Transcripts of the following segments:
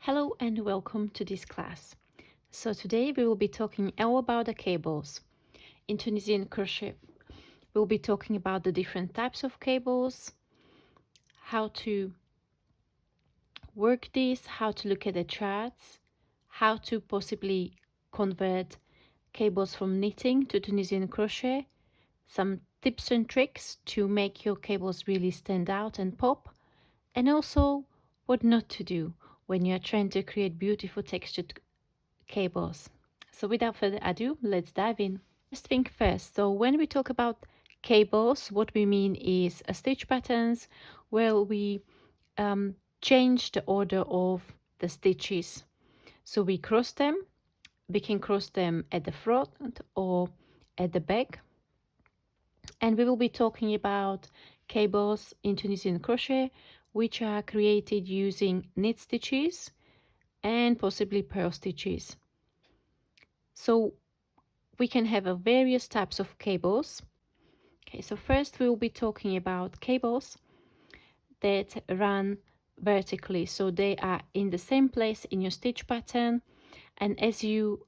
Hello and welcome to this class. So today we will be talking all about the cables. In Tunisian Crochet, we'll be talking about the different types of cables, how to work this, how to look at the charts, how to possibly convert cables from knitting to Tunisian Crochet, some tips and tricks to make your cables really stand out and pop, and also what not to do when you're trying to create beautiful textured cables. So without further ado, let's dive in. First thing first, so when we talk about cables, what we mean is stitch patterns where we change the order of the stitches. So we cross them, we can cross them at the front or at the back. And we will be talking about cables in Tunisian crochet, which are created using knit stitches and possibly purl stitches. So we can have various types of cables. Okay, so first we will be talking about cables that run vertically. So they are in the same place in your stitch pattern, and as you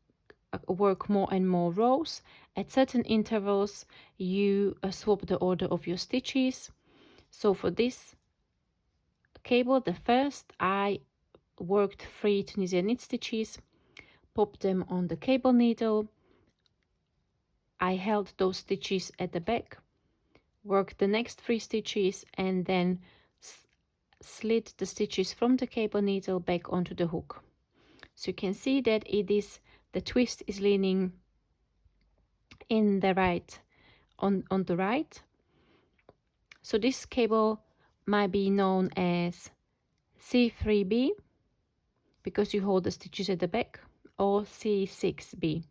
work more and more rows, at certain intervals you swap the order of your stitches. So for this cable, the first, I worked 3 Tunisian knit stitches, popped them on the cable needle. I held those stitches at the back, worked the next 3 stitches, and then slid the stitches from the cable needle back onto the hook. So you can see that the twist is leaning in the right, on the right. So this cable might be known as C3B because you hold the stitches at the back, or C6B.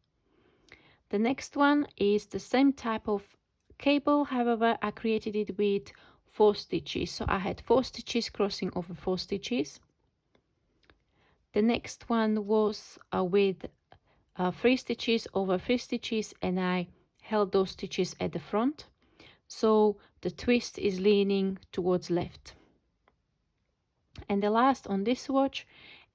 The next one is the same type of cable, however I created it with 4 stitches. So I had 4 stitches crossing over 4 stitches. The next one was with 3 stitches over 3 stitches, and I held those stitches at the front. So the twist is leaning towards left. And the last on this swatch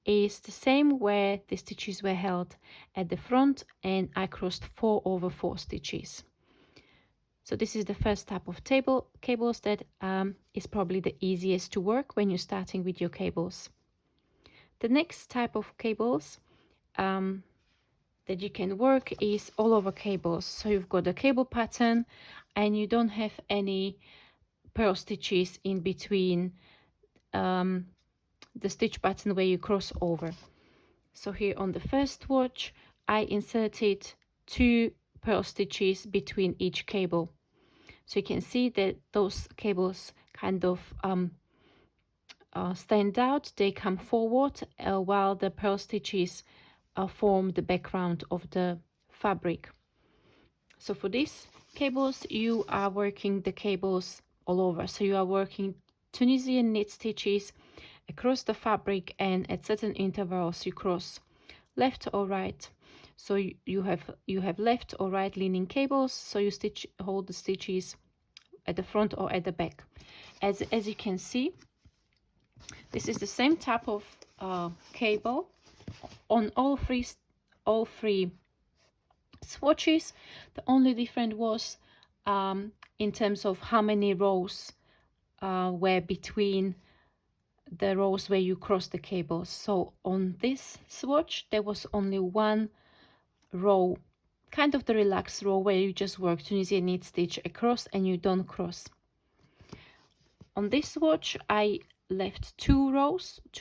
is the same, where the stitches were held at the front and I crossed 4 over 4 stitches. So this is the first type of cables that is probably the easiest to work when you're starting with your cables. The next type of cables that you can work is all over cables. So you've got a cable pattern and you don't have any purl stitches in between the stitch pattern where you cross over. So here on the first swatch, I inserted 2 purl stitches between each cable. So you can see that those cables kind of stand out, they come forward while the purl stitches form the background of the fabric. So for these cables, you are working the cables all over. So you are working Tunisian knit stitches across the fabric, and at certain intervals you cross left or right. So you have left or right leaning cables, so you hold the stitches at the front or at the back. As you can see, this is the same type of cable on all three swatches. The only difference was in terms of how many rows were between the rows where you cross the cables. So on this swatch there was only 1 row, kind of the relaxed row, where you just work Tunisian knit stitch across and you don't cross. On this swatch I left 2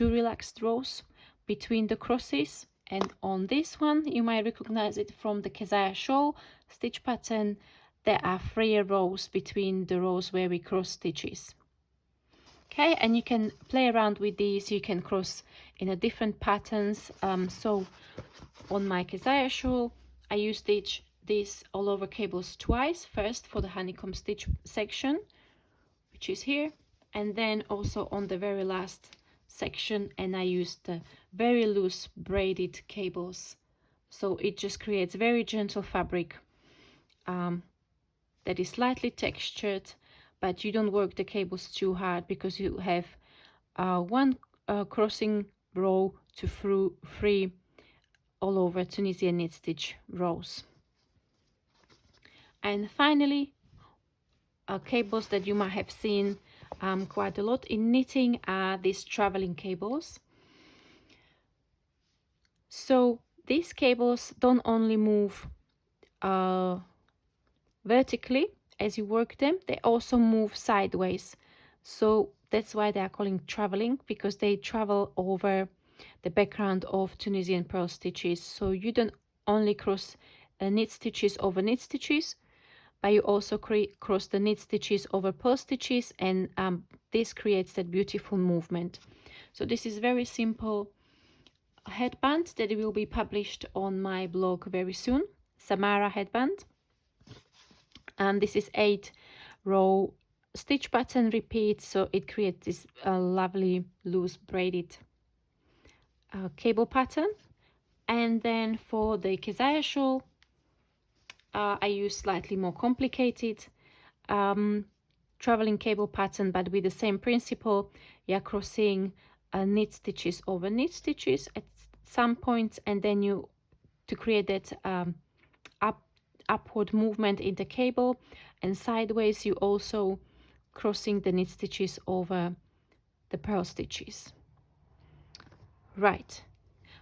relaxed rows between the crosses, and on this one, you might recognize it from the Keziah shawl stitch pattern, there are 3 rows between the rows where we cross stitches. Okay, and you can play around with these, you can cross in a different patterns. So on my Keziah shawl, I used this all over cables twice, first for the honeycomb stitch section, which is here, and then also on the very last section, and I used the very loose braided cables. So it just creates very gentle fabric that is slightly textured, but you don't work the cables too hard because you have 1 crossing row to through 3 all over Tunisian knit stitch rows. And finally, cables that you might have seen quite a lot in knitting are these traveling cables. So these cables don't only move vertically as you work them, they also move sideways. So that's why they are calling traveling, because they travel over the background of Tunisian purl stitches. So you don't only cross knit stitches over knit stitches, but you also cross the knit stitches over purl stitches, and this creates that beautiful movement. So this is very simple headband that will be published on my blog very soon, Samara headband. This is 8-row stitch pattern repeat, so it creates this lovely loose braided cable pattern. And then for the Keziah shawl, I use slightly more complicated traveling cable pattern, but with the same principle. You're crossing knit stitches over knit stitches at some points, and then you, to create that upward movement in the cable, and sideways you also crossing the knit stitches over the purl stitches. Right,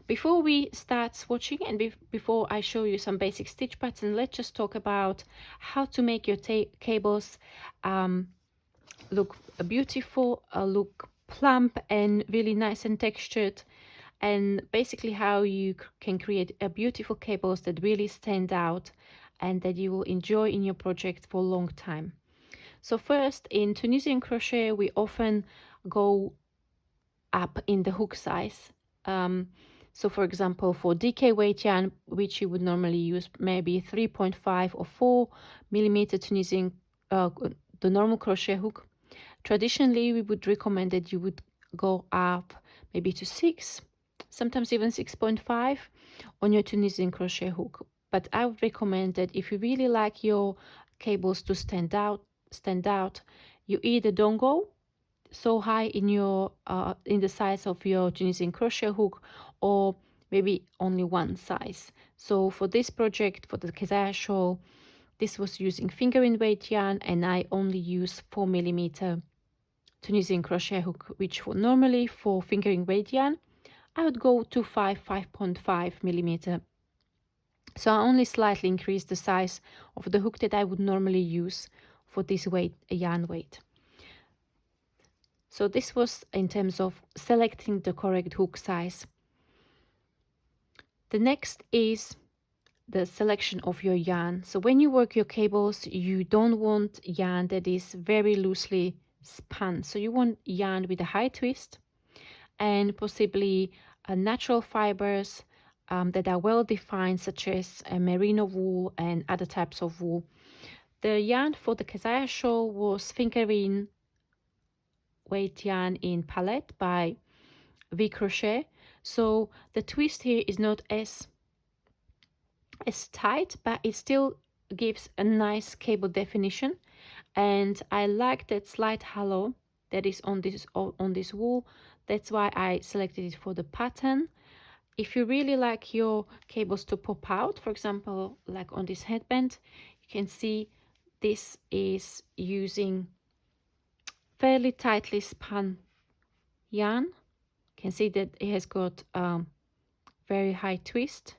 before we start swatching and before I show you some basic stitch pattern, let's just talk about how to make your cables look beautiful, look plump and really nice and textured, and basically how you can create a beautiful cables that really stand out and that you will enjoy in your project for a long time. So first, in Tunisian crochet, we often go up in the hook size. So for example, for DK weight yarn, which you would normally use maybe 3.5 or 4 millimeter Tunisian, the normal crochet hook, traditionally we would recommend that you would go up maybe to 6, sometimes even 6.5 on your Tunisian crochet hook. But I would recommend that if you really like your cables to stand out, you either don't go so high in your in the size of your Tunisian crochet hook, or maybe only one size. So for this project, for the Keziah shawl, this was using fingering weight yarn, and I only use 4 millimeter Tunisian crochet hook, which normally for fingering weight yarn I would go to 5.5 millimeter. So I only slightly increase the size of the hook that I would normally use for this weight, yarn weight. So this was in terms of selecting the correct hook size. The next is the selection of your yarn. So when you work your cables, you don't want yarn that is very loosely spun. So you want yarn with a high twist and possibly natural fibers that are well defined, such as merino wool and other types of wool. The yarn for the Keziah shawl was fingering weight yarn in palette by V Crochet. So the twist here is not as tight, but it still gives a nice cable definition, and I like that slight halo that is on this wool. That's why I selected it for the pattern. If you really like your cables to pop out, for example, like on this headband, you can see this is using fairly tightly spun yarn. You can see that it has got very high twist,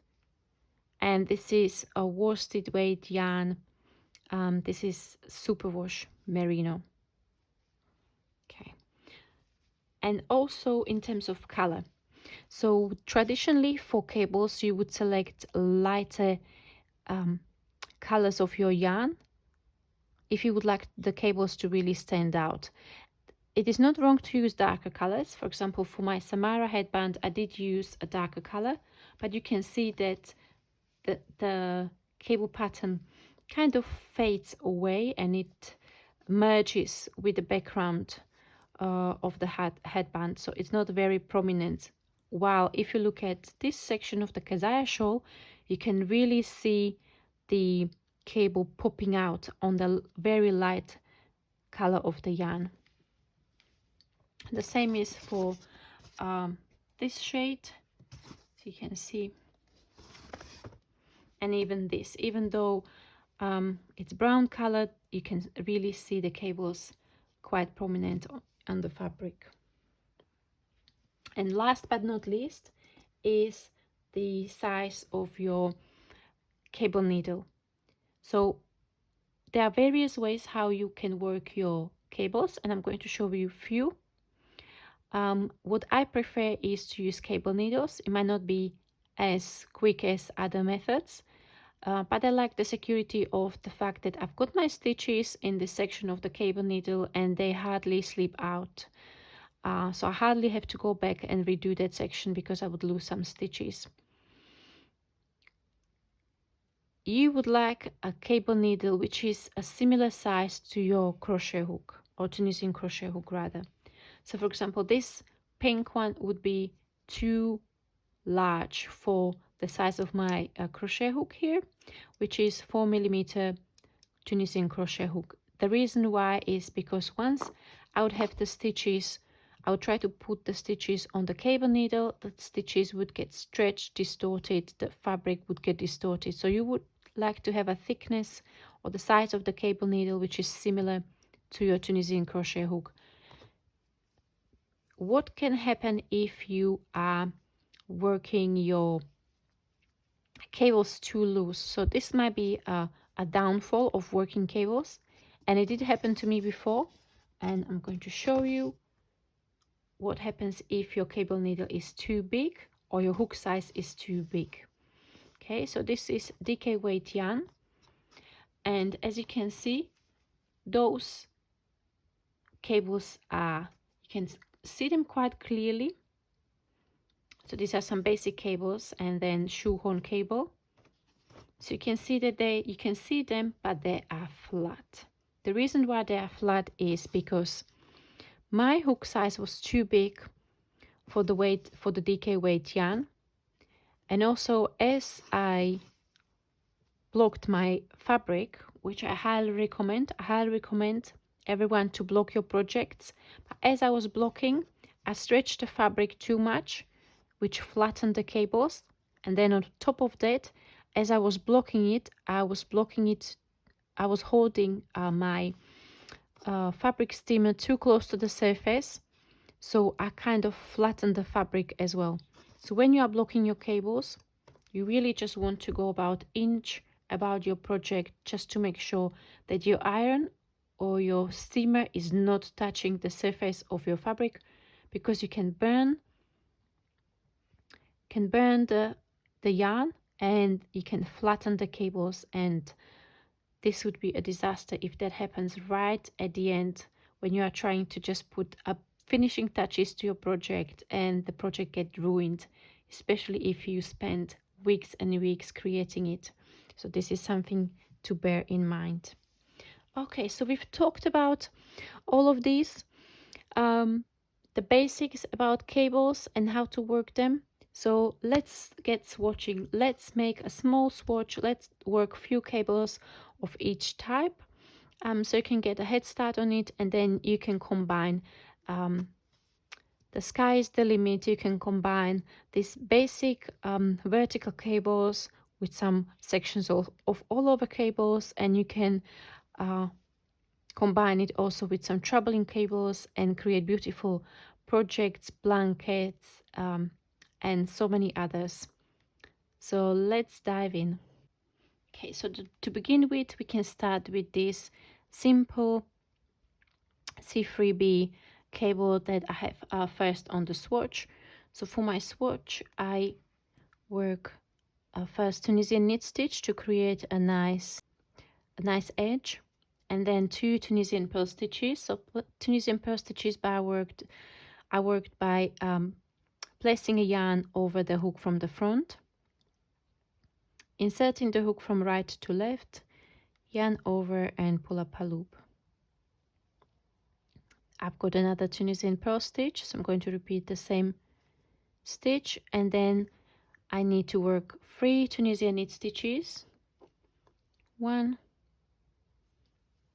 and this is a worsted weight yarn. This is superwash merino. Okay, and also in terms of color, so traditionally for cables you would select lighter colors of your yarn if you would like the cables to really stand out. It is not wrong to use darker colors. For example, for my Samara headband I did use a darker color, but you can see that the cable pattern kind of fades away and it merges with the background of the headband, so it's not very prominent. While if you look at this section of the Keziah shawl, you can really see the cable popping out on the very light color of the yarn. The same is for this shade, so you can see, and even this, even though it's brown colored, you can really see the cables quite prominent on the fabric. And last but not least is the size of your cable needle. So there are various ways how you can work your cables, and I'm going to show you a few. What I prefer is to use cable needles. It might not be as quick as other methods, but I like the security of the fact that I've got my stitches in this section of the cable needle and they hardly slip out. So I hardly have to go back and redo that section because I would lose some stitches. You would like a cable needle which is a similar size to your crochet hook, or Tunisian crochet hook rather. So for example, this pink one would be too large for the size of my crochet hook here, which is 4mm Tunisian crochet hook. The reason why is because once I would have the stitches, I would try to put the stitches on the cable needle, the stitches would get stretched, distorted, the fabric would get distorted. So you would like to have a thickness or the size of the cable needle which is similar to your Tunisian crochet hook. What can happen if you are working your cables too loose? So this might be a downfall of working cables, and it did happen to me before, and I'm going to show you what happens if your cable needle is too big or your hook size is too big. Okay, so this is DK weight yarn, and as you can see, those cables are, you can see them quite clearly. So these are some basic cables, and then shoehorn cable. So you can see that you can see them, but they are flat. The reason why they are flat is because my hook size was too big for the weight, for the DK weight yarn. And also as I blocked my fabric, which I highly recommend everyone to block your projects. But as I was blocking, I stretched the fabric too much, which flattened the cables. And then on top of that, as I was blocking it, I was holding my fabric steamer too close to the surface, so I kind of flattened the fabric as well. So when you are blocking your cables, you really just want to go about inch about your project, just to make sure that your iron or your steamer is not touching the surface of your fabric, because you can burn the yarn, and you can flatten the cables, and this would be a disaster if that happens right at the end when you are trying to just put up finishing touches to your project and the project get ruined, especially if you spend weeks and weeks creating it. So this is something to bear in mind. Okay, so we've talked about all of these, the basics about cables and how to work them. So let's get swatching. Let's make a small swatch. Let's work few cables of each type, so you can get a head start on it, and then you can combine. The sky is the limit. You can combine these basic vertical cables with some sections of all over cables, and you can combine it also with some traveling cables and create beautiful projects, blankets, and so many others. So let's dive in. Okay, so to begin with, we can start with this simple C3B cable that I have first on the swatch. So for my swatch, I work first Tunisian knit stitch to create a nice edge, and then 2 Tunisian purl stitches. So Tunisian purl stitches, but I worked by placing a yarn over the hook from the front, inserting the hook from right to left, yarn over and pull up a loop. I've got another Tunisian purl stitch, so I'm going to repeat the same stitch, and then I need to work 3 Tunisian knit stitches, 1,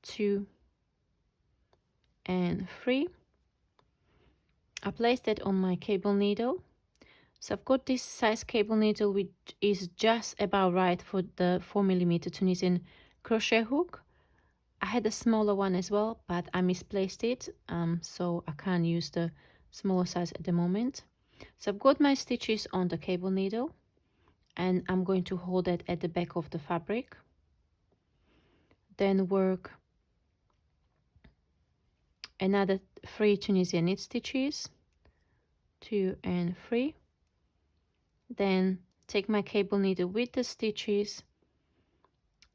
2, and 3. I place that on my cable needle, So I've got this size cable needle which is just about right for the 4mm Tunisian crochet hook. I had a smaller one as well, but I misplaced it, so I can't use the smaller size at the moment. So I've got my stitches on the cable needle, and I'm going to hold it at the back of the fabric. Then work another 3 Tunisian knit stitches, 2 and 3. Then take my cable needle with the stitches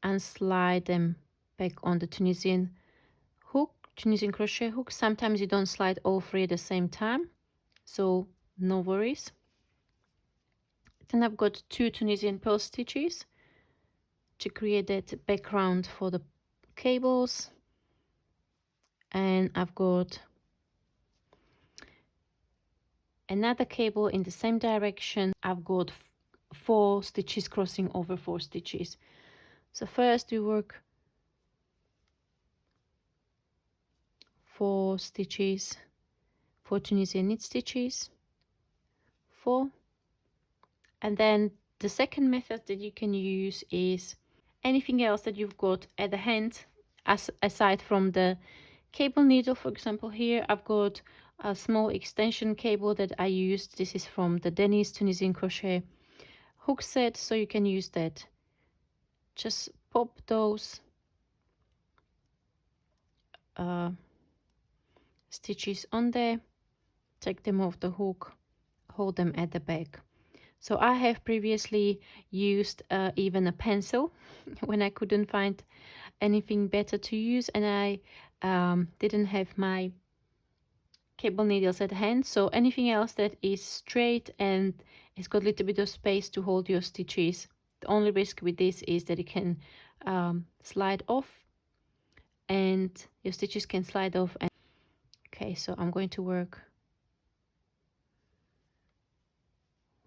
and slide them back on the Tunisian crochet hook. Sometimes you don't slide all 3 at the same time, so no worries. Then I've got 2 Tunisian purl stitches to create that background for the cables, and I've got another cable in the same direction. I've got 4 stitches crossing over 4 stitches. So first we work 4 stitches, 4 Tunisian knit stitches, 4, and then the second method that you can use is anything else that you've got at the hand, aside from the cable needle. For example, here I've got a small extension cable that I used. This is from the Dennis Tunisian Crochet hook set, so you can use that. Just pop those stitches on there, take them off the hook, hold them at the back. So I have previously used even a pencil when I couldn't find anything better to use, and I didn't have my cable needles at hand. So anything else that is straight and it's got a little bit of space to hold your stitches. The only risk with this is that it can slide off, and your stitches can slide off. And okay, so I'm going to work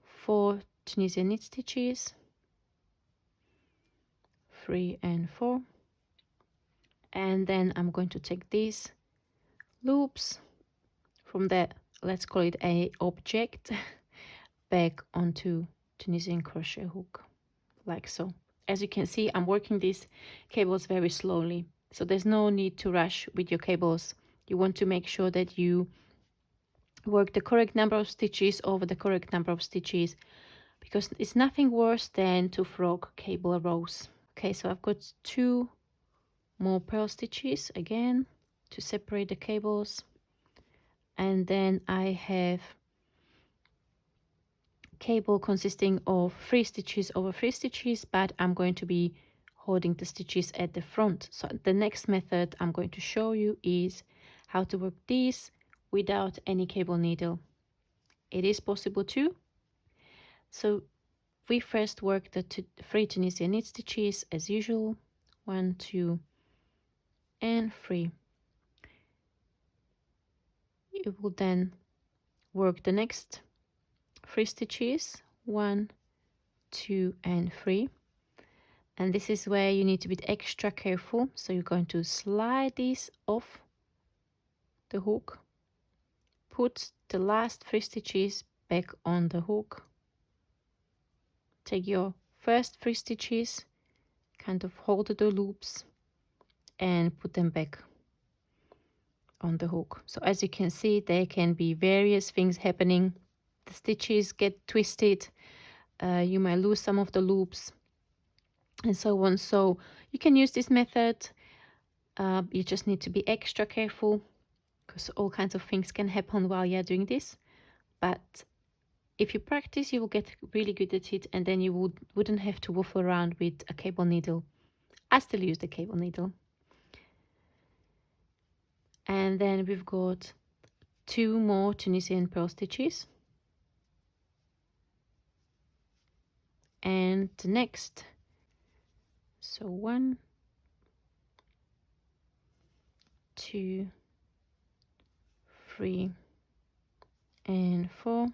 4 Tunisian knit stitches, 3 and 4, and then I'm going to take these loops from that, let's call it a object, back onto Tunisian crochet hook, like so. As you can see, I'm working these cables very slowly, so there's no need to rush with your cables. You want to make sure that you work the correct number of stitches over the correct number of stitches, because it's nothing worse than to frog cable rows. Okay, so I've got 2 more purl stitches again to separate the cables, and then I have cable consisting of 3 stitches over 3 stitches, but I'm going to be holding the stitches at the front. So the next method I'm going to show you is how to work these without any cable needle. It is possible too. So we first work the 3 Tunisian knit stitches as usual, 1, 2 and 3. You will then work the next 3 stitches, 1, 2 and 3, and this is where you need to be extra careful. So you're going to slide these off the hook, put the last 3 stitches back on the hook, take your first 3 stitches, kind of hold the loops and put them back on the hook. So as you can see, there can be various things happening. The stitches get twisted, you might lose some of the loops, and so on. So you can use this method. You just need to be extra careful, because all kinds of things can happen while you're doing this. But if you practice, you will get really good at it, and then you wouldn't have to waffle around with a cable needle. I still use the cable needle. And then we've got 2 more Tunisian purl stitches, and the next, so 1, 2, 3 and 4.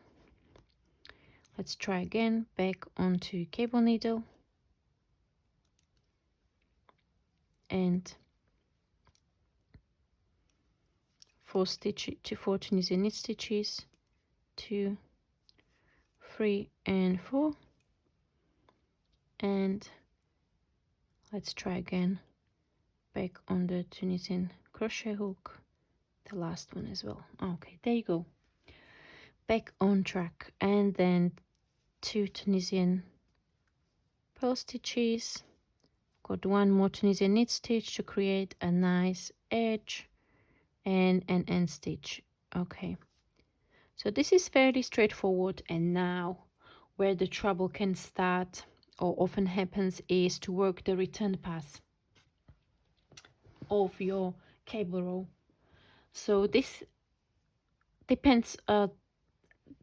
Let's try again, back onto cable needle and 4 Tunisian knit stitches, 2, 3 and 4, and let's try again back on the Tunisian crochet hook, the last one as well. Okay, there you go, back on track. And then 2 Tunisian purl stitches, got 1 more Tunisian knit stitch to create a nice edge and an end stitch. Okay, so this is fairly straightforward, and now where the trouble can start or often happens is to work the return pass of your cable row. So this depends, the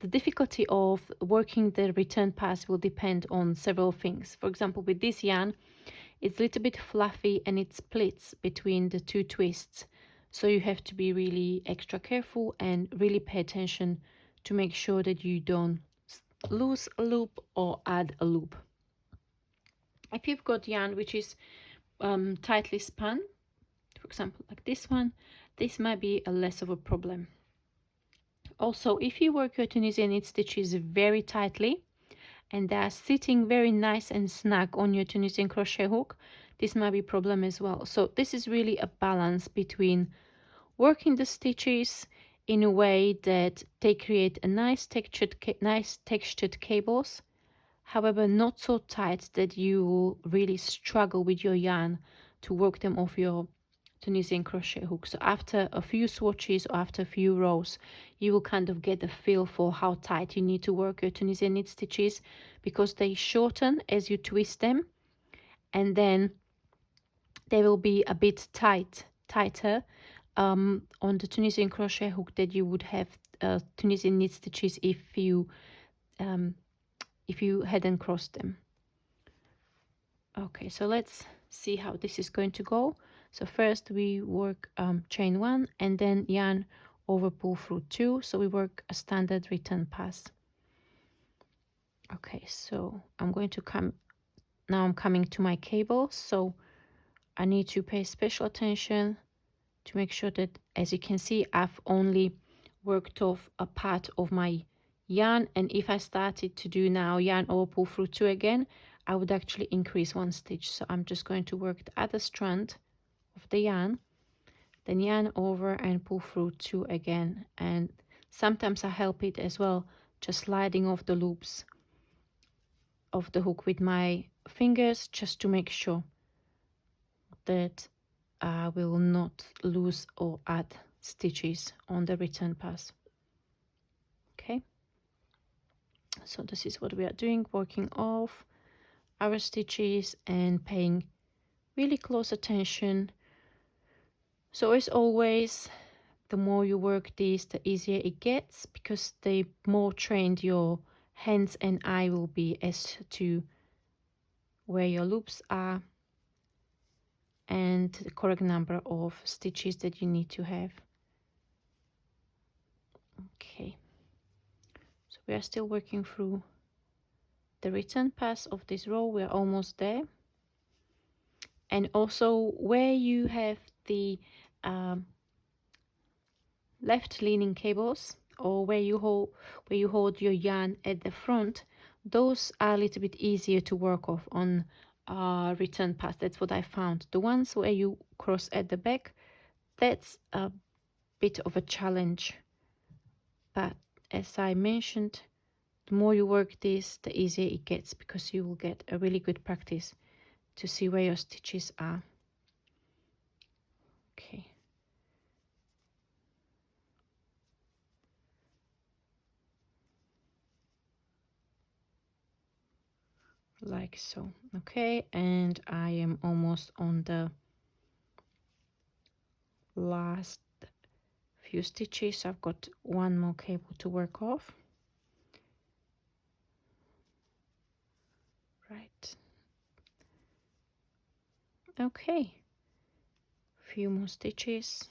difficulty of working the return pass will depend on several things. For example, with this yarn, it's a little bit fluffy and it splits between the 2 twists. So you have to be really extra careful and really pay attention to make sure that you don't lose a loop or add a loop. If you've got yarn which is tightly spun, for example like this one, this might be a less of a problem. Also, if you work your Tunisian knit stitches very tightly and they are sitting very nice and snug on your Tunisian crochet hook, this might be a problem as well. So this is really a balance between working the stitches in a way that they create a nice textured cables, however not so tight that you will really struggle with your yarn to work them off your Tunisian crochet hook. So after a few swatches or after a few rows, you will kind of get a feel for how tight you need to work your Tunisian knit stitches, because they shorten as you twist them, and then they will be a bit tighter on the Tunisian crochet hook that you would have Tunisian knit stitches if you hadn't crossed them. Okay, so let's see how this is going to go. So first we work chain 1 and then yarn over pull through 2, so we work a standard return pass. Okay, so I'm going to I'm coming to my cable, so I need to pay special attention to make sure that, as you can see, I've only worked off a part of my yarn, and if I started to do now yarn over pull through 2 again, I would actually increase 1 stitch. So I'm just going to work the other strand of the yarn, then yarn over and pull through 2 again, and sometimes I help it as well, just sliding off the loops of the hook with my fingers, just to make sure that I will not lose or add stitches on the return pass. Okay, so this is what we are doing, working off our stitches and paying really close attention. So as always, the more you work this, the easier it gets, because the more trained your hands and eye will be as to where your loops are and the correct number of stitches that you need to have. Okay, so we are still working through the return pass of this row. We are almost there. And also where you have the left leaning cables, or where you hold your yarn at the front, those are a little bit easier to work off on return pass. That's what I found. The ones where you cross at the back, that's a bit of a challenge, but as I mentioned, the more you work this, the easier it gets, because you will get a really good practice to see where your stitches are. Okay. Like so. Okay, and I am almost on the last few stitches. I've got 1 more cable to work off. Right. Okay, few more stitches.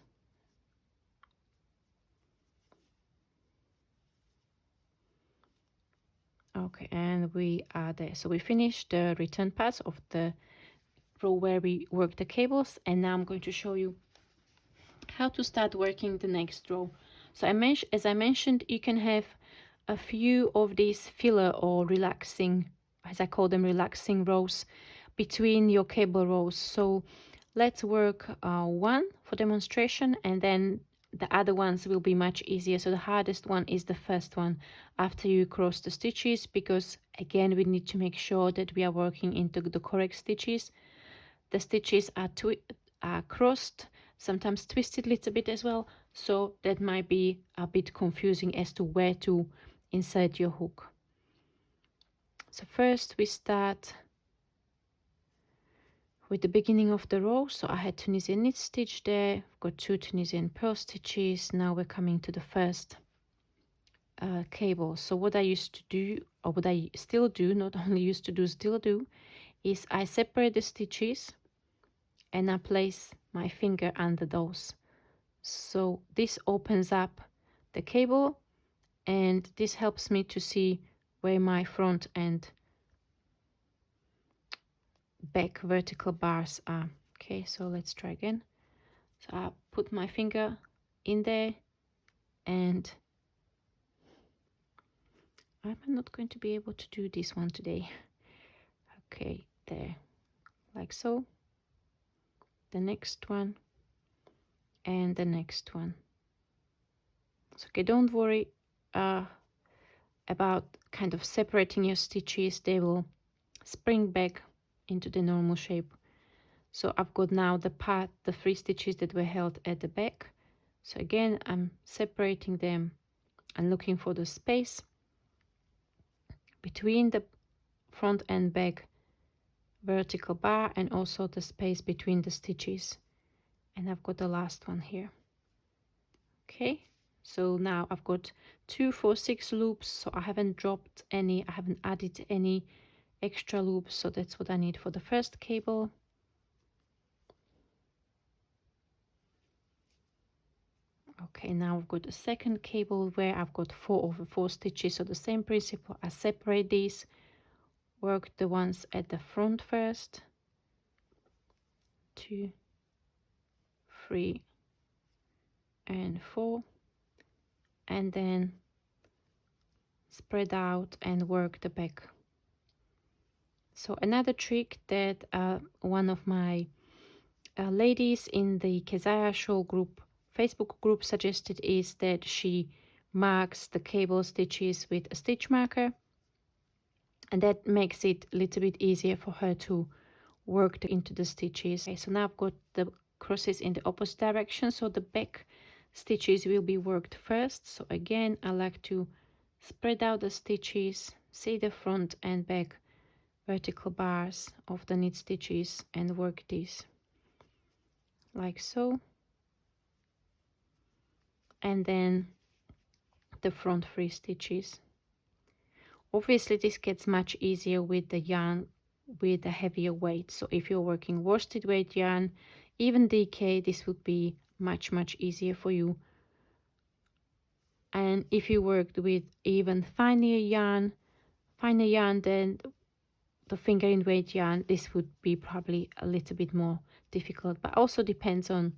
Okay, and we are there. So we finished the return pass of the row where we work the cables, and now I'm going to show you how to start working the next row. So as I mentioned, you can have a few of these filler or relaxing, as I call them, relaxing rows between your cable rows. So let's work one for demonstration, and then the other ones will be much easier. So the hardest one is the first one after you cross the stitches, because again we need to make sure that we are working into the correct stitches. The stitches are crossed, sometimes twisted a little bit as well, so that might be a bit confusing as to where to insert your hook. So first we start with the beginning of the row. So I had Tunisian knit stitch there, I've got 2 Tunisian purl stitches. Now we're coming to the first cable. So what I used to do, or what I still do, not only used to do, still do, is I separate the stitches and I place my finger under those. So this opens up the cable, and this helps me to see where my front and back vertical bars are. Okay, so let's try again. So I put my finger in there, and I'm not going to be able to do this one today. Okay, there, like so. The next one and the next one. So, okay, don't worry about kind of separating your stitches. They will spring back into the normal shape. So I've got now the 3 stitches that were held at the back. So again, I'm separating them and looking for the space between the front and back vertical bar, and also the space between the stitches. And I've got the last one here. Okay, so now I've got 2, 4, 6 loops, so I haven't dropped any, I haven't added any extra loops, so that's what I need for the first cable. Okay, now I've got a second cable where I've got 4 over 4 stitches. So the same principle, I separate these, work the ones at the front first, 2, 3 and 4, and then spread out and work the back. So another trick that one of my ladies in the Kezaya Show group, Facebook group, suggested is that she marks the cable stitches with a stitch marker, and that makes it a little bit easier for her to work into the stitches. Okay, so now I've got the crosses in the opposite direction, so the back stitches will be worked first. So again, I like to spread out the stitches, see the front and back vertical bars of the knit stitches, and work these like so, and then the front 3 stitches. Obviously this gets much easier with the yarn with a heavier weight. So if you're working worsted weight yarn, even DK, this would be much easier for you. And if you worked with even finer yarn than the finger in weight yarn, this would be probably a little bit more difficult, but also depends on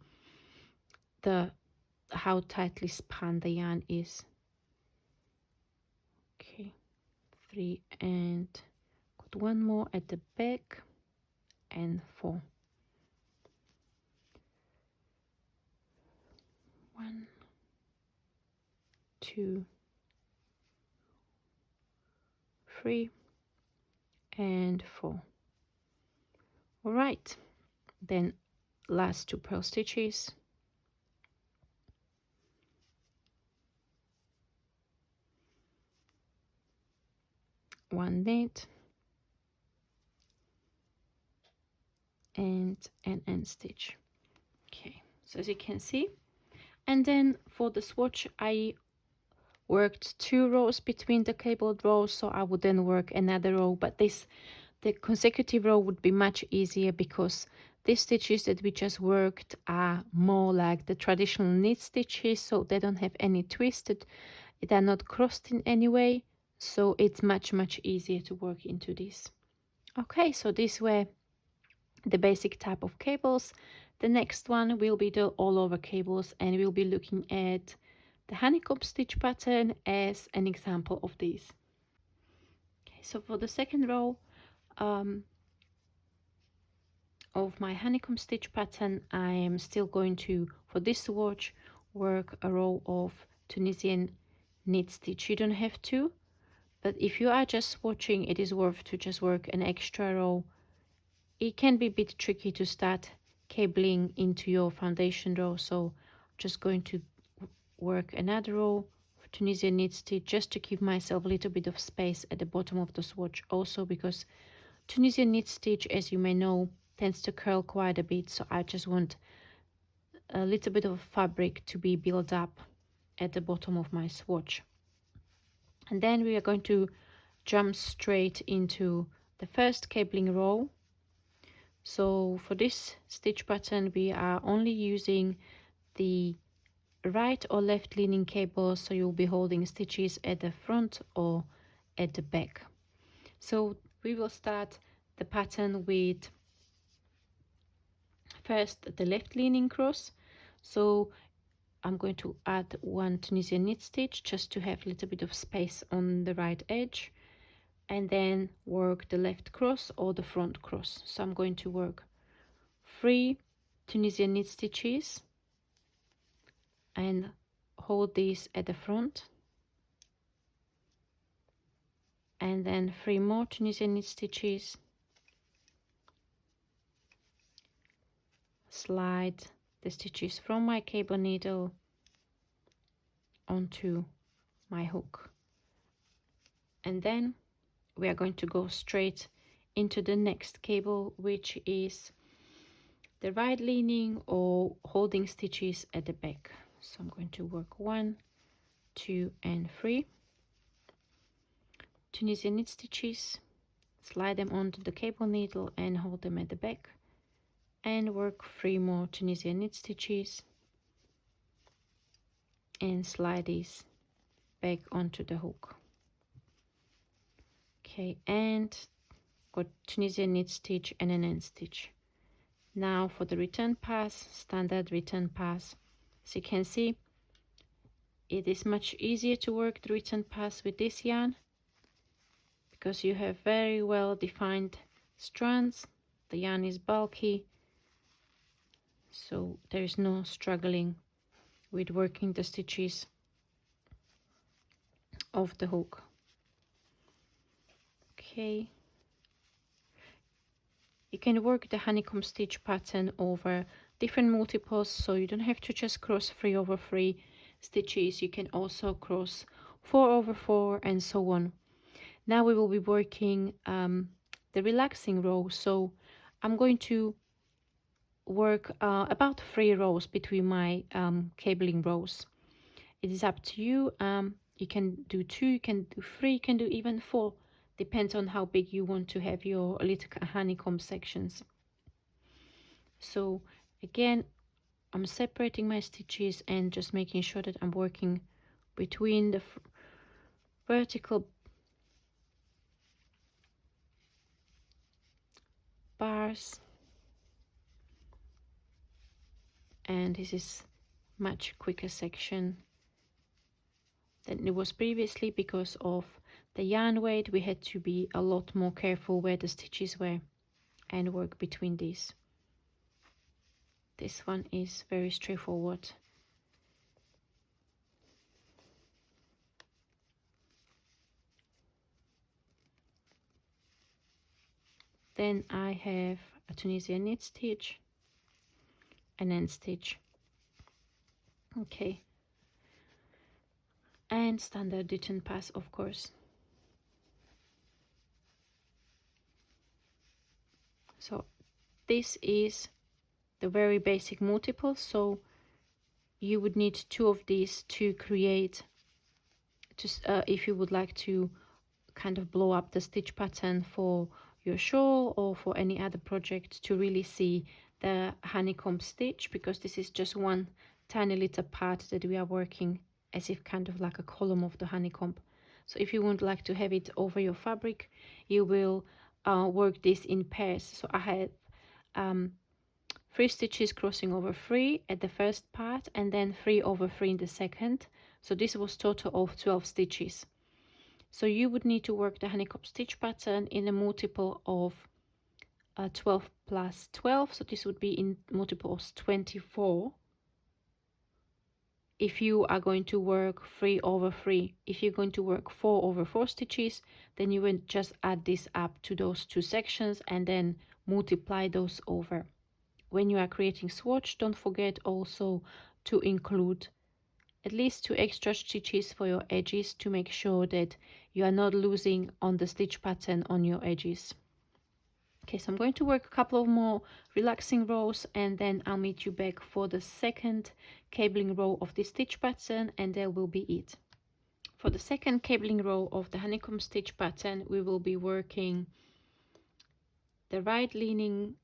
how tightly spun the yarn is. Okay, 3 and got 1 more at the back, and 4. 1, 2, 3 and 4. All right, then last 2 purl stitches, one knit and an end stitch. Okay, so as you can see, and then for the swatch I worked 2 rows between the cabled rows, so I would then work another row, but the consecutive row would be much easier because these stitches that we just worked are more like the traditional knit stitches, so they don't have any twisted, they're not crossed in any way, so it's much easier to work into this. Okay, so these were the basic type of cables. The next one will be the all over cables, and we'll be looking at the honeycomb stitch pattern as an example of this. Okay, so for the second row of my honeycomb stitch pattern, I am still going to, for this swatch, work a row of Tunisian knit stitch. You don't have to, but if you are just swatching, it is worth to just work an extra row. It can be a bit tricky to start cabling into your foundation row, so I'm just going to work another row of Tunisian knit stitch just to give myself a little bit of space at the bottom of the swatch, also because Tunisian knit stitch, as you may know, tends to curl quite a bit, so I just want a little bit of fabric to be built up at the bottom of my swatch. And then we are going to jump straight into the first cabling row. So for this stitch pattern, we are only using the right or left leaning cable, so you'll be holding stitches at the front or at the back. So we will start the pattern with first the left leaning cross. So I'm going to add one Tunisian knit stitch just to have a little bit of space on the right edge, and then work the left cross or the front cross. So I'm going to work 3 Tunisian knit stitches and hold these at the front, and then 3 more Tunisian knit stitches, slide the stitches from my cable needle onto my hook, and then we are going to go straight into the next cable, which is the right leaning or holding stitches at the back. So I'm going to work 1, 2 and 3 Tunisian knit stitches, slide them onto the cable needle and hold them at the back, and work 3 more Tunisian knit stitches and slide these back onto the hook. Okay, and got Tunisian knit stitch and an end stitch. Now for the return pass, standard return pass. As you can see, it is much easier to work the return pass with this yarn because you have very well defined strands. The yarn is bulky, so there is no struggling with working the stitches of the hook. Okay, you can work the honeycomb stitch pattern over different multiples, so you don't have to just cross 3 over 3 stitches. You can also cross 4 over 4 and so on. Now we will be working the relaxing row, so I'm going to work about 3 rows between my cabling rows. It is up to you. You can do 2, you can do 3, you can do even 4. Depends on how big you want to have your little honeycomb sections. So again, I'm separating my stitches and just making sure that I'm working between the vertical bars, and this is much quicker section than it was previously. Because of the yarn weight, we had to be a lot more careful where the stitches were and work between these. This one is very straightforward. Then I have a Tunisian knit stitch, an end stitch, okay, and standard return pass, of course. So this is the very basic multiple, so you would need 2 of these to create, if you would like to kind of blow up the stitch pattern for your shawl or for any other project, to really see the honeycomb stitch, because this is just one tiny little part that we are working as if kind of like a column of the honeycomb. So if you would like to have it over your fabric, you will work this in pairs. So I had 3 stitches crossing over 3 at the first part, and then 3 over 3 in the second, So this was total of 12 stitches. So you would need to work the honeycomb stitch pattern in a multiple of 12 plus 12. So this would be in multiple of 24. If you are going to work 3 over 3, if you're going to work 4 over 4 stitches, then you will just add this up to those two sections and then multiply those over. When you are creating swatch, don't forget also to include at least 2 extra stitches for your edges to make sure that you are not losing on the stitch pattern on your edges. Okay, so I'm going to work a couple of more relaxing rows and then I'll meet you back for the second cabling row of this stitch pattern, and that will be it. For the second cabling row of the honeycomb stitch pattern, we will be working the right leaning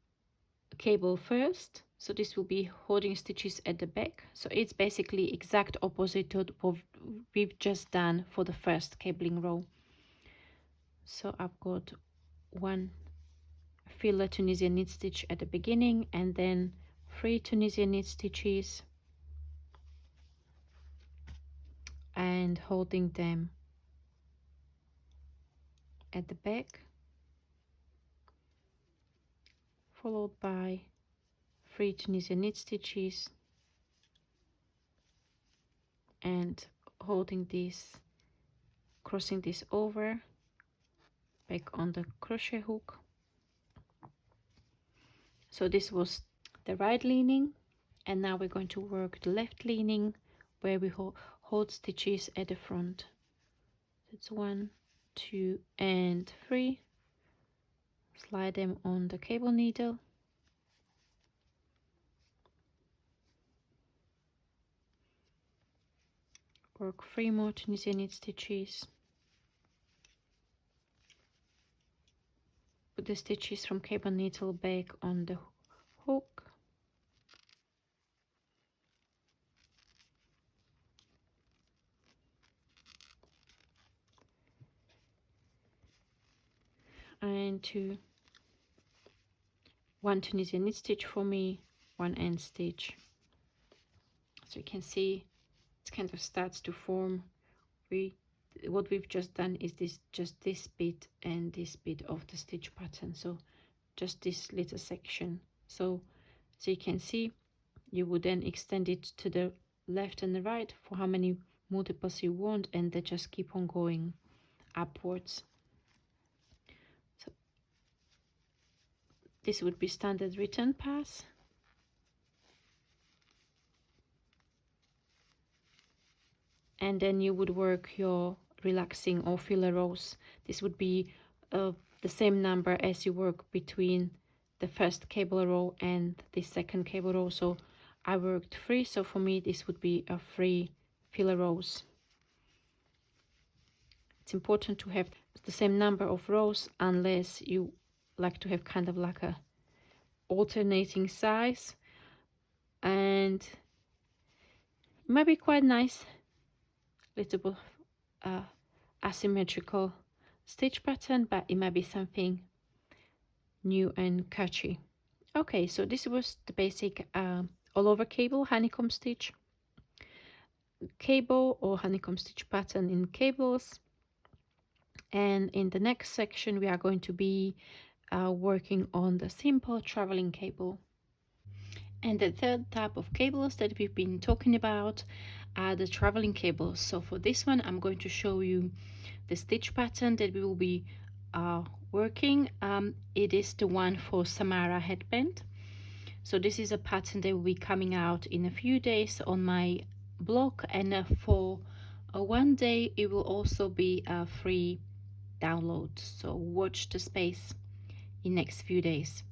cable first. So this will be holding stitches at the back. So it's basically exact opposite to what we've just done for the first cabling row. So I've got one filler Tunisian knit stitch at the beginning and then 3 Tunisian knit stitches and holding them at the back, followed by 3 Tunisian knit stitches and holding this, crossing this over back on the crochet hook. So this was the right leaning, and now we're going to work the left leaning where we hold stitches at the front. That's 1, 2 and 3. Slide them on the cable needle. Work 3 more Tunisian knit stitches. Put the stitches from cable needle back on the hook. And 1 Tunisian knit stitch for me, 1 end stitch. So you can see it kind of starts to form. What we've just done is just this bit and this bit of the stitch pattern, so just this little section. So you can see you would then extend it to the left and the right for how many multiples you want, and they just keep on going upwards. So this would be standard return pass. And then you would work your relaxing or filler rows. This would be the same number as you work between the first cable row and the second cable row. So I worked 3, so for me this would be a 3 filler rows. It's important to have the same number of rows unless you like to have kind of like a alternating size, and it might be quite nice little bit asymmetrical stitch pattern, but it might be something new and catchy. Okay, so this was the basic all over cable honeycomb stitch cable or honeycomb stitch pattern in cables. And in the next section we are going to be working on the simple traveling cable. And the third type of cables that we've been talking about are the traveling cables. So for this one I'm going to show you the stitch pattern that we will be working. It is the one for Samara headband. So this is a pattern that will be coming out in a few days on my blog, and for one day it will also be a free download, so watch the space in next few days.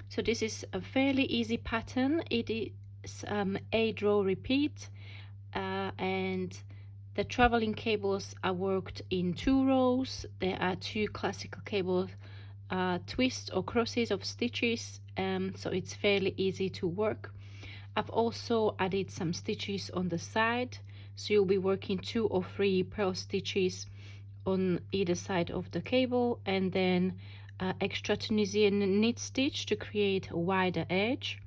So this is a fairly easy pattern. It is 8 row repeat, and the traveling cables are worked in 2 rows. There are 2 classical cable twists or crosses of stitches, so it's fairly easy to work. I've also added some stitches on the side, so you'll be working 2 or 3 purl stitches on either side of the cable, and then extra Tunisian knit stitch to create a wider edge.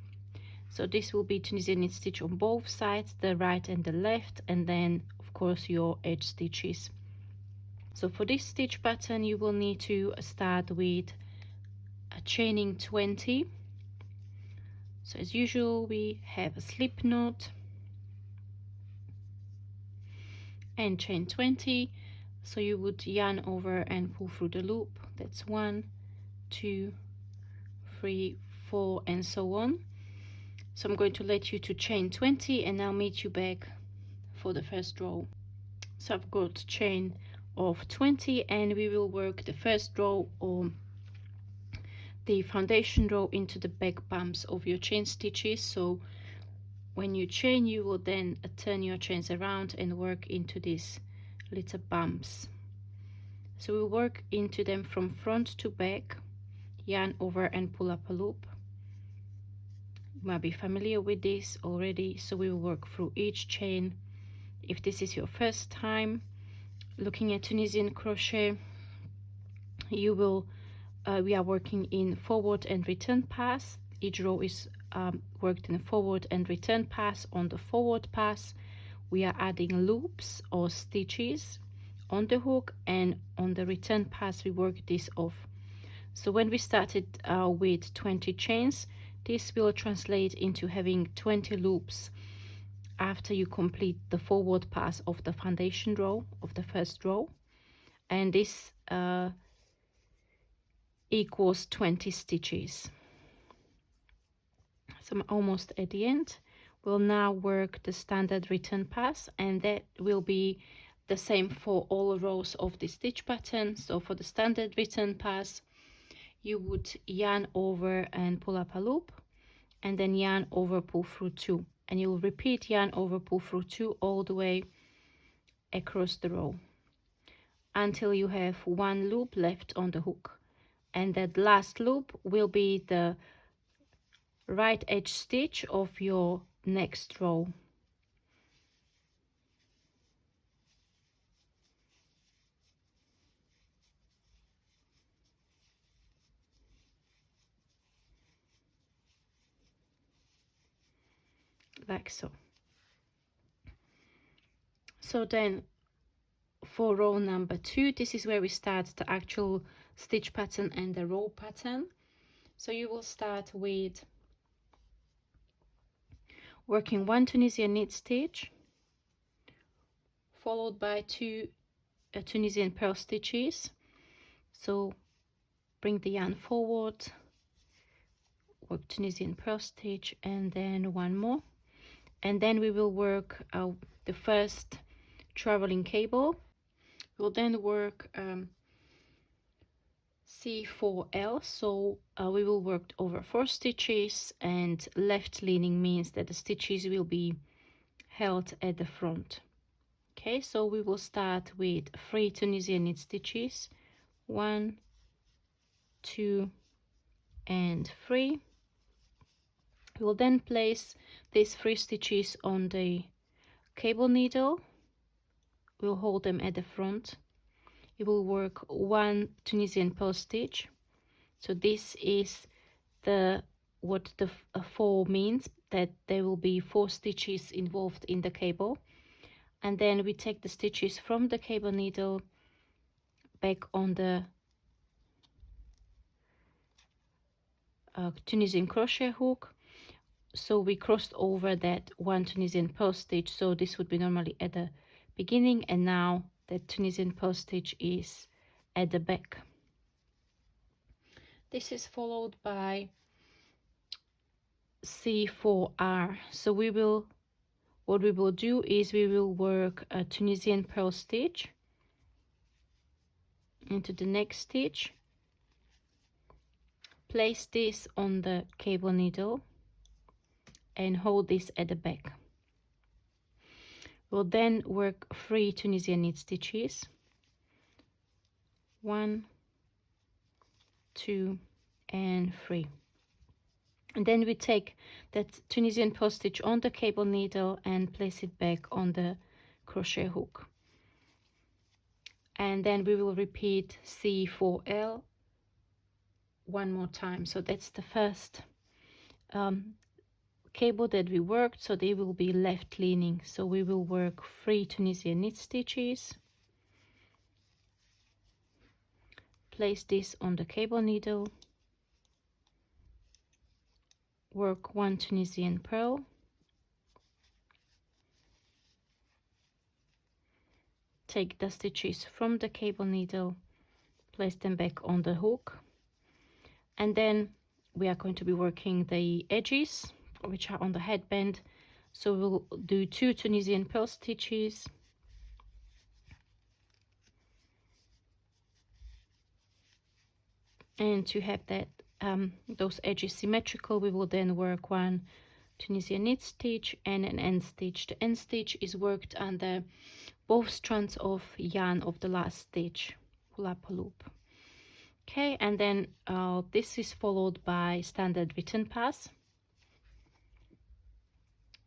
So this will be Tunisian knit stitch on both sides, the right and the left, and then of course your edge stitches. So for this stitch pattern you will need to start with a chaining 20. So as usual we have a slip knot and chain 20. So you would yarn over and pull through the loop. That's 1, 2, 3, 4 and so on. So I'm going to let you to chain 20 and I'll meet you back for the first row. So I've got chain of 20 and we will work the first row or the foundation row into the back bumps of your chain stitches. So when you chain you will then turn your chains around and work into these little bumps. So we'll work into them from front to back, yarn over and pull up a loop. You might be familiar with this already, so we will work through each chain. If this is your first time looking at Tunisian crochet, you will we are working in forward and return pass. Each row is worked in a forward and return pass. On the forward pass we are adding loops or stitches on the hook, and on the return pass we work this off. So when we started with 20 chains, this will translate into having 20 loops after you complete the forward pass of the foundation row of the first row, and this equals 20 stitches. So I'm almost at the end. We'll now work the standard return pass, and that will be the same for all rows of the stitch pattern. So for the standard return pass you would yarn over and pull up a loop, and then yarn over, pull through 2, and you will repeat yarn over, pull through 2 all the way across the row until you have 1 loop left on the hook, and that last loop will be the right edge stitch of your next row. Like so. So then for row number 2, this is where we start the actual stitch pattern and the row pattern. So you will start with working 1 Tunisian knit stitch followed by 2 Tunisian purl stitches. So bring the yarn forward, work Tunisian purl stitch, and then 1 more, and then we will work the first traveling cable. We'll then work C4L, so we will work over 4 stitches, and left leaning means that the stitches will be held at the front. Okay, so we will start with 3 Tunisian knit stitches, 1, 2 and 3. We will then place these 3 stitches on the cable needle. We'll hold them at the front. You will work 1 Tunisian purl stitch. So this is what the 4 means, that there will be 4 stitches involved in the cable. And then we take the stitches from the cable needle back on the Tunisian crochet hook. So we crossed over that 1 Tunisian purl stitch, so this would be normally at the beginning, and now the Tunisian purl stitch is at the back. This is followed by C4R. So what we will do is we will work a Tunisian purl stitch into the next stitch, place this on the cable needle and hold this at the back. We'll then work 3 Tunisian knit stitches, 1, 2 and 3, and then we take that Tunisian purl stitch on the cable needle and place it back on the crochet hook, and then we will repeat C4L 1 more time. So that's the first cable that we worked, so they will be left leaning. So we will work 3 Tunisian knit stitches, place this on the cable needle, work 1 Tunisian purl, take the stitches from the cable needle, place them back on the hook, and then we are going to be working the edges which are on the headband. So we'll do 2 Tunisian purl stitches, and to have that those edges symmetrical, we will then work 1 Tunisian knit stitch and an end stitch. The end stitch is worked under both strands of yarn of the last stitch. Pull up a loop. Okay, and then this is followed by standard return pass.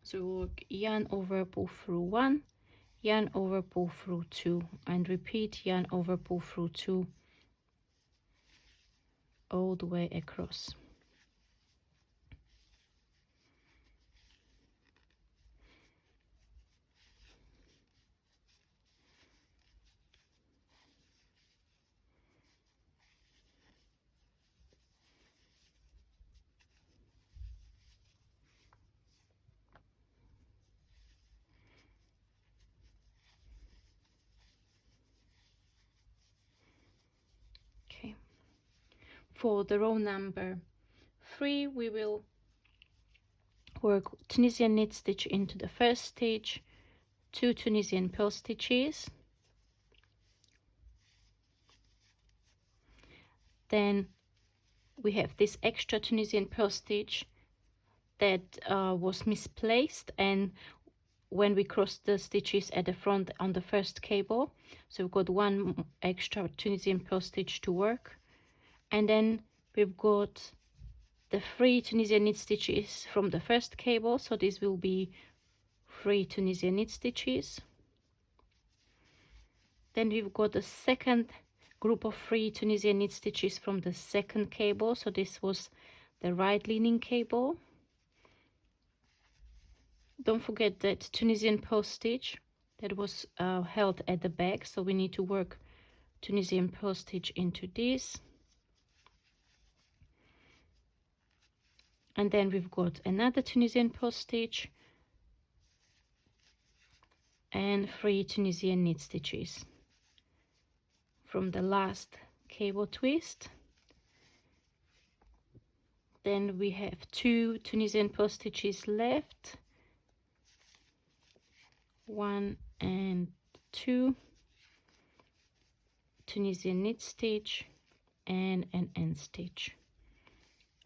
So work yarn over, pull through 1, yarn over, pull through 2, and repeat yarn over, pull through 2 all the way across. Okay. For the row number 3, we will work Tunisian knit stitch into the first stitch, 2 Tunisian purl stitches, then we have this extra Tunisian purl stitch that was misplaced, and when we crossed the stitches at the front on the first cable, so we've got 1 extra Tunisian purl stitch to work, and then we've got the 3 Tunisian knit stitches from the first cable, so this will be 3 Tunisian knit stitches. Then we've got the second group of 3 Tunisian knit stitches from the second cable, so this was the right leaning cable. Don't forget that Tunisian purl stitch that was held at the back, so we need to work Tunisian purl stitch into this. And then we've got another Tunisian purl stitch and 3 Tunisian knit stitches from the last cable twist. Then we have 2 Tunisian purl stitches left, 1 and 2 Tunisian knit stitch and an end stitch,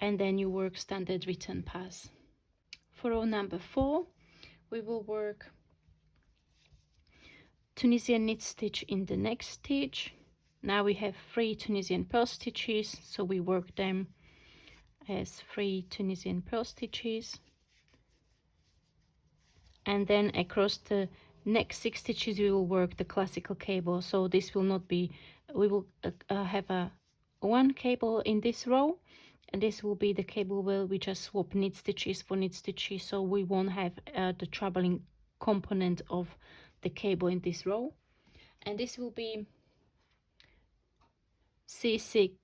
and then you work standard return pass. For row number 4, we will work Tunisian knit stitch in the next stitch. Now we have 3 Tunisian purl stitches, so we work them as 3 Tunisian purl stitches, and then across the next 6 stitches we will work the classical cable. So this will not be, we will have a 1 cable in this row, and this will be the cable where we just swap knit stitches for knit stitches, so we won't have the traveling component of the cable in this row. And this will be C6B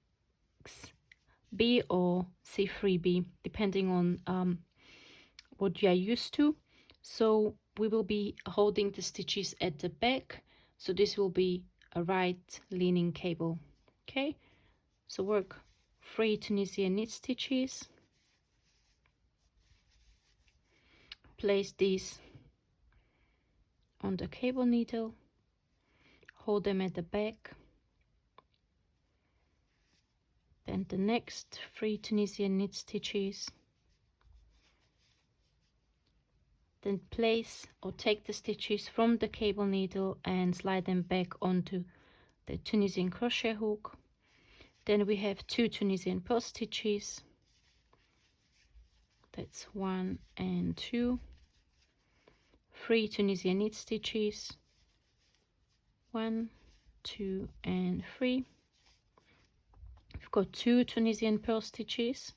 or C3B, depending on what you are used to. So we will be holding the stitches at the back, so this will be a right leaning cable. Okay, so work 3 Tunisian knit stitches, place these on the cable needle, hold them at the back, then the next 3 Tunisian knit stitches, then place or take the stitches from the cable needle and slide them back onto the Tunisian crochet hook. Then we have 2 Tunisian purl stitches, that's 1 and 2, 3 Tunisian knit stitches, 1, 2 and 3. We've got 2 Tunisian purl stitches,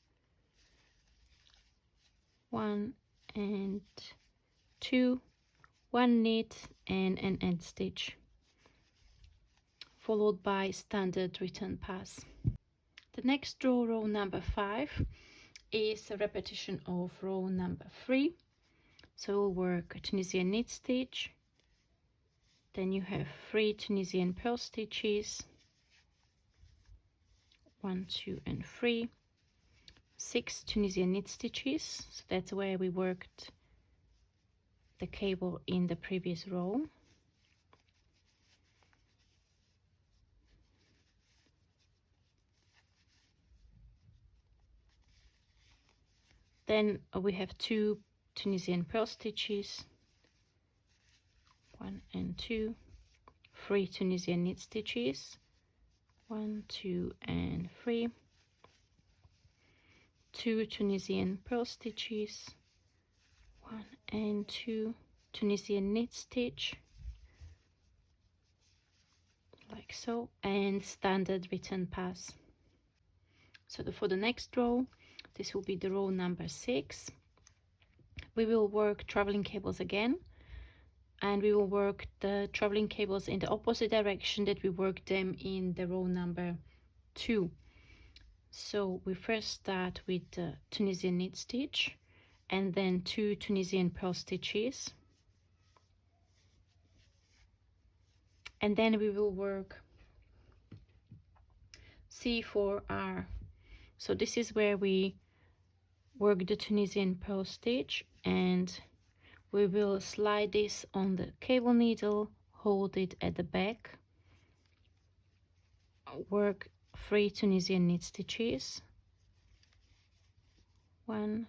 1 and 2, 1 knit and an end stitch, followed by standard return pass. The next row number 5, is a repetition of row number 3. So we'll work a Tunisian knit stitch, then you have 3 Tunisian purl stitches, 1, 2 and 3, 6 Tunisian knit stitches, so that's where we worked the cable in the previous row. Then we have 2 Tunisian purl stitches, 1 and 2, 3 Tunisian knit stitches, 1, 2 and 3, 2 Tunisian purl stitches, 1 and 2 Tunisian knit stitch, like so, and standard return pass. So for the next row, this will be the row number 6. We will work traveling cables again, and we will work the traveling cables in the opposite direction that we worked them in the row number 2. So we first start with the Tunisian knit stitch and then 2 Tunisian purl stitches, and then we will work C4R. So this is where we work the Tunisian purl stitch, and we will slide this on the cable needle, hold it at the back, work 3 Tunisian knit stitches, 1,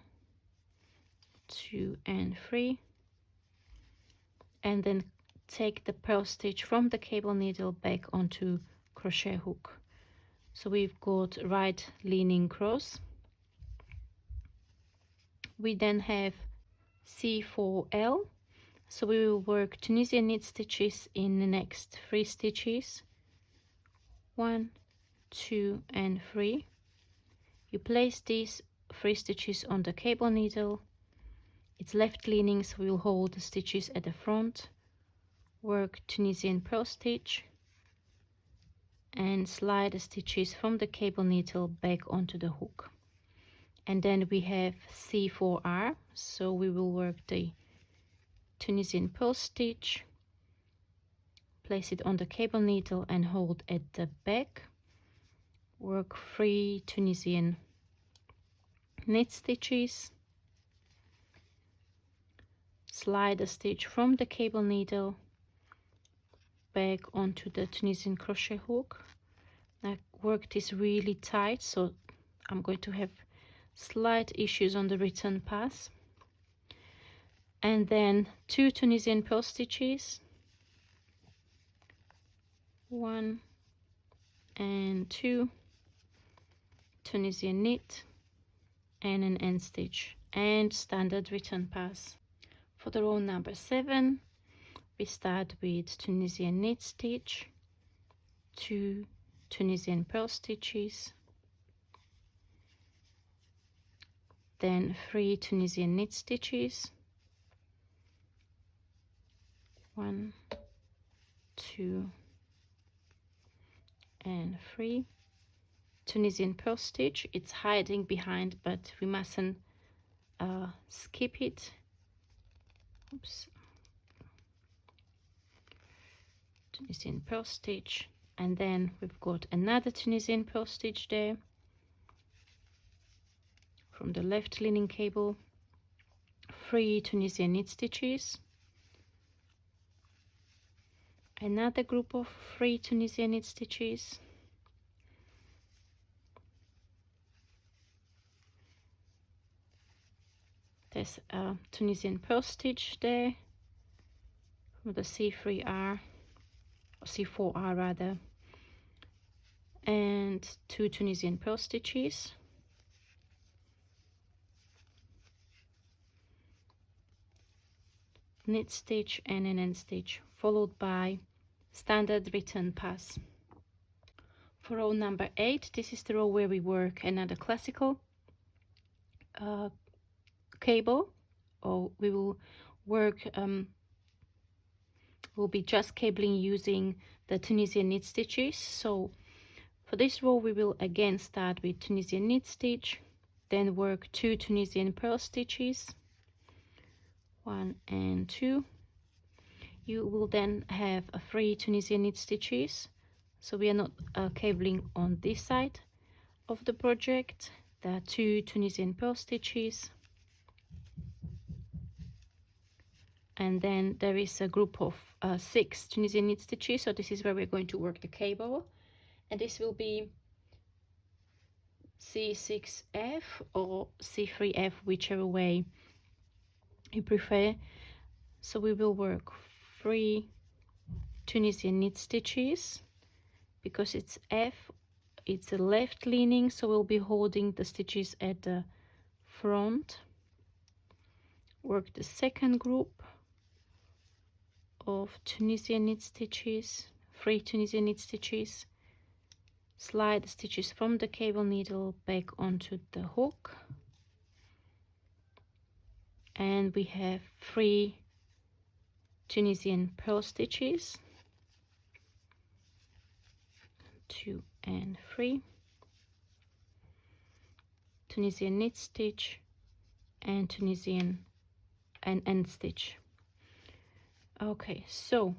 2 and 3, and then take the purl stitch from the cable needle back onto crochet hook. So we've got right leaning cross. We then have C4L, so we will work Tunisian knit stitches in the next 3 stitches, 1, 2 and 3. You place these 3 stitches on the cable needle. It's left leaning, so we'll hold the stitches at the front, work Tunisian purl stitch, and slide the stitches from the cable needle back onto the hook. And then we have C4R, so we will work the Tunisian purl stitch, place it on the cable needle and hold at the back, work 3 Tunisian knit stitches, slide a stitch from the cable needle back onto the Tunisian crochet hook. I work this really tight, so I'm going to have slight issues on the return pass. And then 2 Tunisian purl stitches, 1 and 2, Tunisian knit and an end stitch, and standard return pass. For the row number 7, we start with Tunisian knit stitch, 2 Tunisian purl stitches, then 3 Tunisian knit stitches, 1, 2 and 3, Tunisian purl stitch. It's hiding behind, but we mustn't skip it. Oops. Tunisian purl stitch, and then we've got another Tunisian purl stitch there from the left leaning cable, 3 Tunisian knit stitches, another group of 3 Tunisian knit stitches, there's a Tunisian purl stitch there from the C3R, or C4R rather, and 2 Tunisian purl stitches, knit stitch and an end stitch, followed by standard return pass. For row number 8, this is the row where we work another classical cable, or we will work, we'll be just cabling using the Tunisian knit stitches. So for this row we will again start with Tunisian knit stitch, then work 2 Tunisian purl stitches, 1 and 2. You will then have a 3 Tunisian knit stitches, so we are not cabling on this side of the project. There are 2 Tunisian purl stitches, and then there is a group of 6 Tunisian knit stitches, so this is where we're going to work the cable, and this will be C6F or C3F, whichever way you prefer. So we will work 3 Tunisian knit stitches. Because it's F, it's a left leaning, so we'll be holding the stitches at the front. Work the second group of Tunisian knit stitches, 3 Tunisian knit stitches. Slide the stitches from the cable needle back onto the hook, and we have 3 Tunisian purl stitches, 2 and 3, Tunisian knit stitch, and Tunisian and end stitch. Okay, so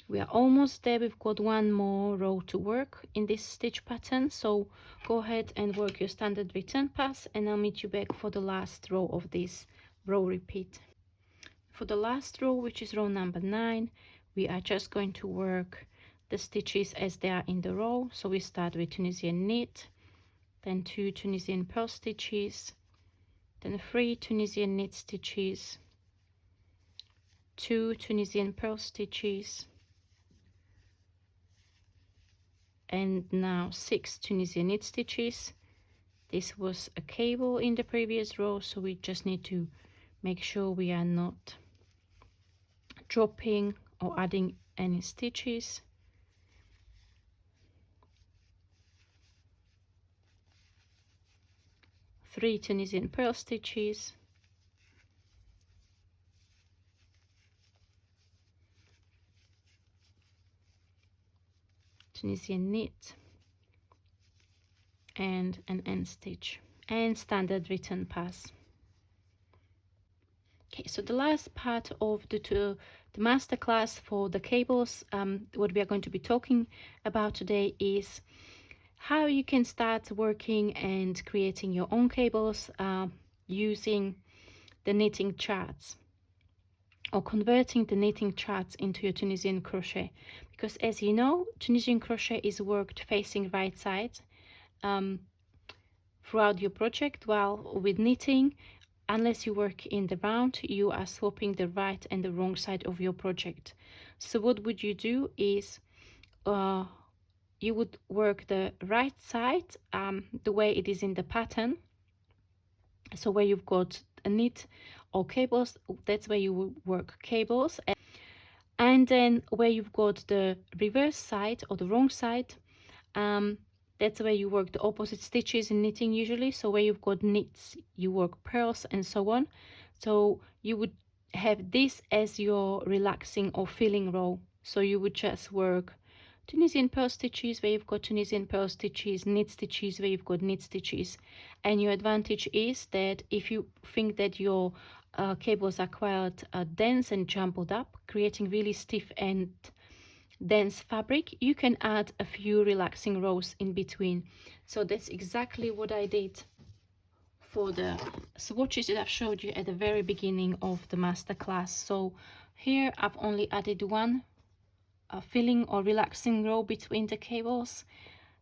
we are almost there. We've got one more row to work in this stitch pattern, so go ahead and work your standard return pass, and I'll meet you back for the last row of this row repeat. For the last row, which is row number 9, we are just going to work the stitches as they are in the row. So we start with Tunisian knit, then 2 Tunisian purl stitches, then 3 Tunisian knit stitches, 2 Tunisian purl stitches, and now 6 Tunisian knit stitches. This was a cable in the previous row, so we just need to make sure we are not dropping or adding any stitches. Three Tunisian purl stitches, Tunisian knit, and an end stitch, and standard return pass. Okay, so the last part of the masterclass for the cables, what we are going to be talking about today is how you can start working and creating your own cables using the knitting charts, or converting the knitting charts into your Tunisian crochet. Because as you know, Tunisian crochet is worked facing right side throughout your project, while with knitting, unless you work in the round, you are swapping the right and the wrong side of your project. So what would you do is you would work the right side the way it is in the pattern. So where you've got a knit or cables, that's where you will work cables. And then where you've got the reverse side or the wrong side, that's where you work the opposite stitches in knitting usually. So where you've got knits, you work purls and so on. So you would have this as your relaxing or filling row. So you would just work Tunisian purl stitches where you've got Tunisian purl stitches, knit stitches where you've got knit stitches. And your advantage is that if you think that your cables are quite dense and jumbled up, creating really stiff and dense fabric, you can add a few relaxing rows in between. So that's exactly what I did for the swatches that I've showed you at the very beginning of the masterclass. So here I've only added one filling or relaxing row between the cables.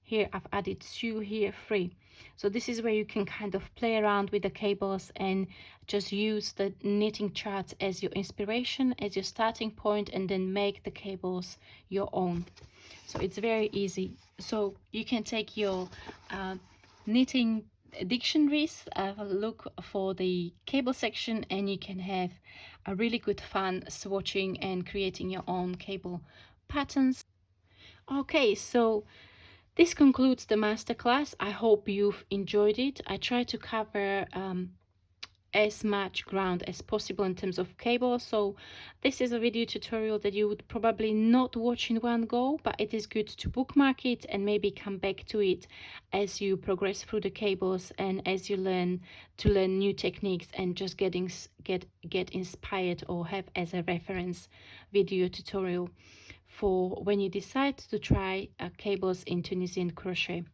Here I've added 2, here 3. So this is where you can kind of play around with the cables and just use the knitting charts as your inspiration, as your starting point, and then make the cables your own. So it's very easy. So you can take your knitting dictionaries, have a look for the cable section, and you can have a really good fun swatching and creating your own cable patterns. Okay, so this concludes the masterclass. I hope you've enjoyed it. I try to cover as much ground as possible in terms of cable. So this is a video tutorial that you would probably not watch in one go, but it is good to bookmark it and maybe come back to it as you progress through the cables and as you learn new techniques, and just get inspired or have as a reference video tutorial for when you decide to try cables in Tunisian crochet.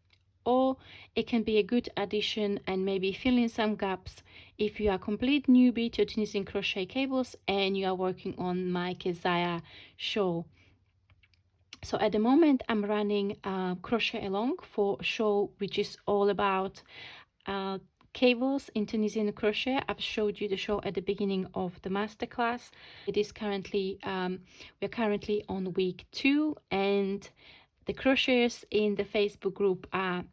Or it can be a good addition and maybe fill in some gaps if you are a complete newbie to Tunisian crochet cables and you are working on my Keziah show. So at the moment I'm running crochet along for a show which is all about cables in Tunisian crochet. I've showed you the show at the beginning of the masterclass. It is currently we're currently on week 2, and the crocheters in the Facebook group are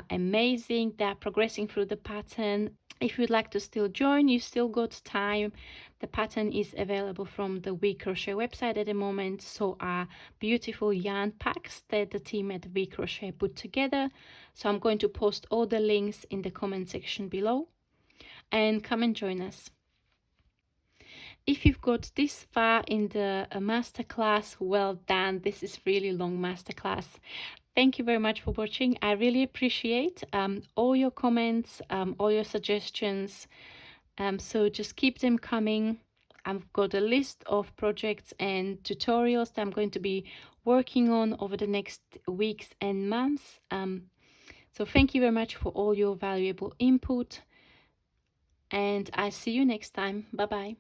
amazing. They're progressing through the pattern. If you'd like to still join, you still got time. The pattern is available from the We Crochet website at the moment. So are beautiful yarn packs that the team at We Crochet put together. So I'm going to post all the links in the comment section below, and come and join us. If you've got this far in the masterclass, well done. This is really long masterclass. Thank you very much for watching. I really appreciate all your comments, all your suggestions. So just keep them coming. I've got a list of projects and tutorials that I'm going to be working on over the next weeks and months. So thank you very much for all your valuable input, and I'll see you next time. Bye bye.